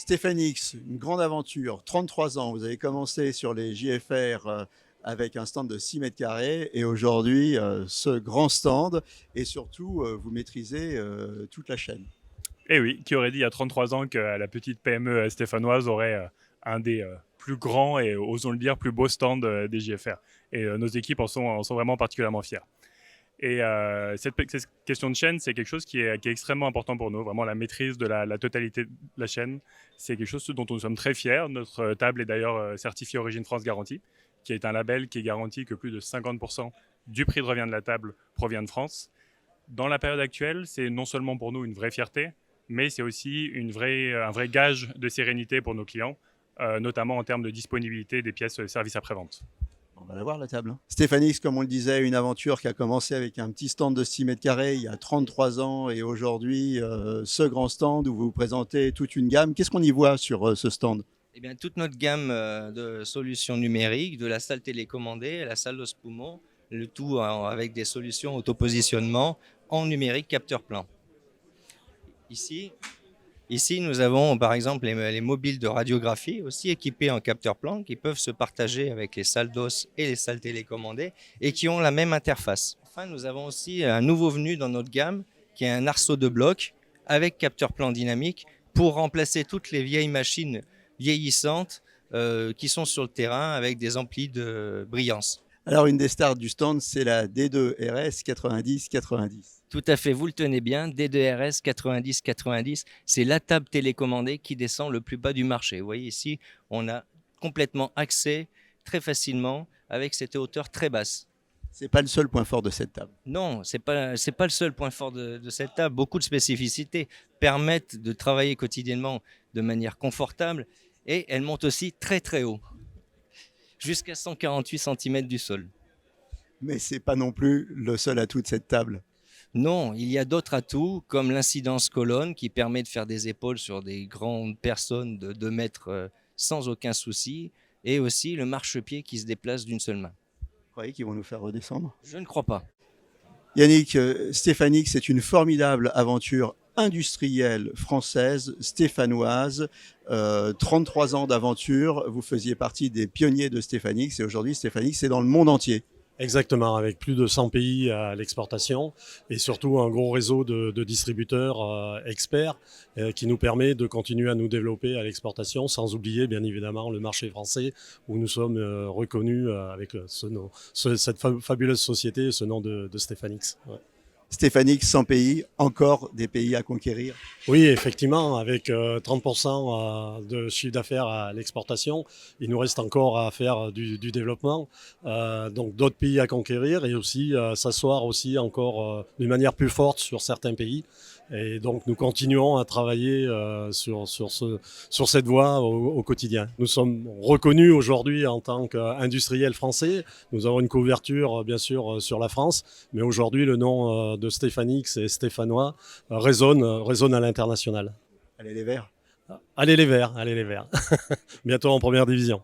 Stéphane X, une grande aventure, 33 ans, vous avez commencé sur les JFR avec un stand de 6 mètres carrés et aujourd'hui ce grand stand et surtout vous maîtrisez toute la chaîne. Et oui, qui aurait dit il y a 33 ans que la petite PME stéphanoise aurait un des plus grands et, osons le dire, plus beaux stands des JFR. Et nos équipes en sont vraiment particulièrement fières. Et cette question de chaîne, c'est quelque chose qui est extrêmement important pour nous. Vraiment, la maîtrise de la totalité de la chaîne, c'est quelque chose dont nous sommes très fiers. Notre table est d'ailleurs certifiée Origine France Garantie, qui est un label qui garantit que plus de 50% du prix de revient de la table provient de France. Dans la période actuelle, c'est non seulement pour nous une vraie fierté, mais c'est aussi un vrai gage de sérénité pour nos clients, notamment en termes de disponibilité des pièces services après-vente. On va la voir la table. Stéphane X, comme on le disait, une aventure qui a commencé avec un petit stand de 6 mètres carrés il y a 33 ans et aujourd'hui ce grand stand où vous présentez toute une gamme. Qu'est-ce qu'on y voit sur ce stand? Eh bien, toute notre gamme de solutions numériques, de la salle télécommandée à la salle de Spoumont, le tout avec des solutions autopositionnement en numérique capteur plan. Ici, nous avons par exemple les mobiles de radiographie aussi équipés en capteur plan qui peuvent se partager avec les salles d'os et les salles télécommandées et qui ont la même interface. Enfin, nous avons aussi un nouveau venu dans notre gamme qui est un arceau de bloc avec capteur plan dynamique pour remplacer toutes les vieilles machines vieillissantes qui sont sur le terrain avec des amplis de brillance. Alors une des stars du stand, c'est la D2 RS 90-90. Tout à fait, vous le tenez bien, D2RS 90-90, c'est la table télécommandée qui descend le plus bas du marché. Vous voyez ici, on a complètement accès très facilement avec cette hauteur très basse. C'est pas le seul point fort de cette table. Non, c'est pas le seul point fort de cette table. Beaucoup de spécificités permettent de travailler quotidiennement de manière confortable et elle monte aussi très très haut, jusqu'à 148 cm du sol. Mais c'est pas non plus le seul atout de cette table. Non, il y a d'autres atouts comme l'incidence colonne qui permet de faire des épaules sur des grandes personnes de 2 mètres sans aucun souci et aussi le marchepied qui se déplace d'une seule main. Vous croyez qu'ils vont nous faire redescendre? Je ne crois pas. Yannick, Stéphane X, c'est une formidable aventure industrielle française, stéphanoise, 33 ans d'aventure. Vous faisiez partie des pionniers de Stéphane X et aujourd'hui Stéphane X est dans le monde entier. Exactement, avec plus de 100 pays à l'exportation et surtout un gros réseau de distributeurs experts qui nous permet de continuer à nous développer à l'exportation sans oublier bien évidemment le marché français où nous sommes reconnus avec cette fabuleuse société, ce nom de Stéphane X. Ouais. Stéphane X, 100 pays, encore des pays à conquérir. Oui, effectivement, avec 30% de chiffre d'affaires à l'exportation, il nous reste encore à faire du développement, donc d'autres pays à conquérir et aussi s'asseoir aussi encore d'une manière plus forte sur certains pays. Et donc nous continuons à travailler sur cette voie au quotidien. Nous sommes reconnus aujourd'hui en tant qu'industriels français. Nous avons une couverture bien sûr sur la France, mais aujourd'hui le nom de Stéphane X et stéphanois résonne à l'international. Allez les Verts. Allez les Verts, allez les Verts. Bientôt en première division.